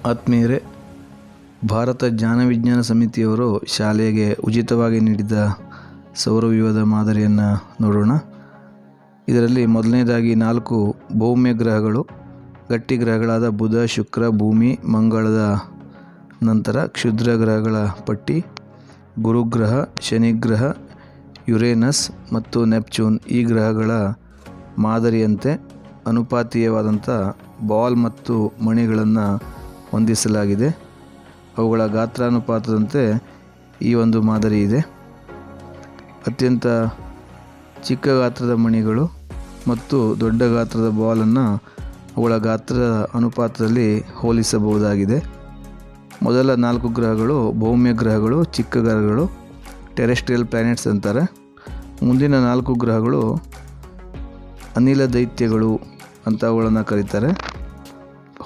ಆತ್ಮೀಯರೇ, ಭಾರತ ಜ್ಞಾನ ವಿಜ್ಞಾನ ಸಮಿತಿಯವರು ಶಾಲೆಗೆ ಉಚಿತವಾಗಿ ನೀಡಿದ ಸೌರವ್ಯೂಹದ ಮಾದರಿಯನ್ನು ನೋಡೋಣ. ಇದರಲ್ಲಿ ಮೊದಲನೇದಾಗಿ 4 ಭೌಮ್ಯ ಗ್ರಹಗಳು, ಗಟ್ಟಿ ಗ್ರಹಗಳಾದ ಬುಧ, ಶುಕ್ರ, ಭೂಮಿ, ಮಂಗಳದ ನಂತರ ಕ್ಷುದ್ರ ಗ್ರಹಗಳ ಪಟ್ಟಿ, ಗುರುಗ್ರಹ, ಶನಿಗ್ರಹ, ಯುರೇನಸ್ ಮತ್ತು ನೆಪ್ಚೂನ್ ಈ ಗ್ರಹಗಳ ಮಾದರಿಯಂತೆ ಅನುಪಾತೀಯವಾದಂಥ ಬಾಲ್ ಮತ್ತು ಮಣಿಗಳನ್ನು ಹೊಂದಿಸಲಾಗಿದೆ. ಅವುಗಳ ಗಾತ್ರಾನುಪಾತದಂತೆ ಈ ಒಂದು ಮಾದರಿ ಇದೆ. ಅತ್ಯಂತ ಚಿಕ್ಕ ಗಾತ್ರದ ಮಣಿಗಳು ಮತ್ತು ದೊಡ್ಡ ಗಾತ್ರದ ಬಾಲನ್ನು ಅವುಗಳ ಗಾತ್ರದ ಅನುಪಾತದಲ್ಲಿ ಹೋಲಿಸಬಹುದಾಗಿದೆ. ಮೊದಲ 4 ಗ್ರಹಗಳು ಭೌಮ್ಯ ಗ್ರಹಗಳು, ಚಿಕ್ಕ ಗ್ರಹಗಳು, ಟೆರೆಸ್ಟ್ರಿಯಲ್ ಪ್ಲಾನೆಟ್ಸ್ ಅಂತಾರೆ. ಮುಂದಿನ 4 ಗ್ರಹಗಳು ಅನಿಲ ದೈತ್ಯಗಳು ಅಂತ ಅವುಗಳನ್ನು ಕರೀತಾರೆ,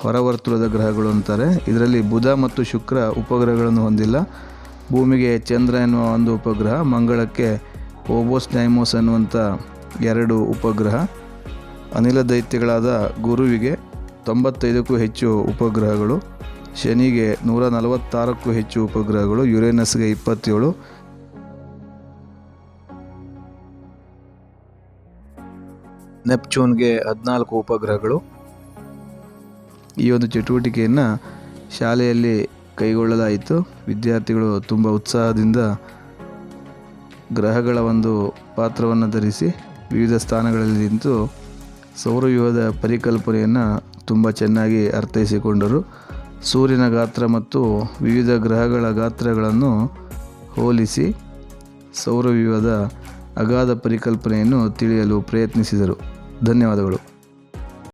ಹೊರವರ್ತುಲದ ಗ್ರಹಗಳು ಅಂತಾರೆ. ಇದರಲ್ಲಿ ಬುಧ ಮತ್ತು ಶುಕ್ರ ಉಪಗ್ರಹಗಳನ್ನು ಹೊಂದಿಲ್ಲ. ಭೂಮಿಗೆ ಚಂದ್ರ ಎನ್ನುವ ಒಂದು ಉಪಗ್ರಹ, ಮಂಗಳಕ್ಕೆ ಓಬೋಸ್ ಡೈಮೋಸ್ ಅನ್ನುವಂಥ 2 ಉಪಗ್ರಹ, ಅನಿಲ ದೈತ್ಯಗಳಾದ ಗುರುವಿಗೆ 95ಕ್ಕೂ ಹೆಚ್ಚು ಉಪಗ್ರಹಗಳು, ಶನಿಗೆ 146ಕ್ಕೂ ಹೆಚ್ಚು ಉಪಗ್ರಹಗಳು, ಯುರೇನಸ್ಗೆ 27, ನೆಪ್ಚೂನ್ಗೆ 14 ಉಪಗ್ರಹಗಳು. ಈ ಒಂದು ಚಟುವಟಿಕೆಯನ್ನು ಶಾಲೆಯಲ್ಲಿ ಕೈಗೊಳ್ಳಲಾಯಿತು. ವಿದ್ಯಾರ್ಥಿಗಳು ತುಂಬ ಉತ್ಸಾಹದಿಂದ ಗ್ರಹಗಳ ಒಂದು ಪಾತ್ರವನ್ನು ಧರಿಸಿ ವಿವಿಧ ಸ್ಥಾನಗಳಲ್ಲಿ ನಿಂತು ಸೌರವ್ಯೂಹದ ಪರಿಕಲ್ಪನೆಯನ್ನು ತುಂಬ ಚೆನ್ನಾಗಿ ಅರ್ಥೈಸಿಕೊಂಡರು. ಸೂರ್ಯನ ಗಾತ್ರ ಮತ್ತು ವಿವಿಧ ಗ್ರಹಗಳ ಗಾತ್ರಗಳನ್ನು ಹೋಲಿಸಿ ಸೌರವ್ಯೂಹದ ಅಗಾಧ ಪರಿಕಲ್ಪನೆಯನ್ನು ತಿಳಿಯಲು ಪ್ರಯತ್ನಿಸಿದರು. ಧನ್ಯವಾದಗಳು.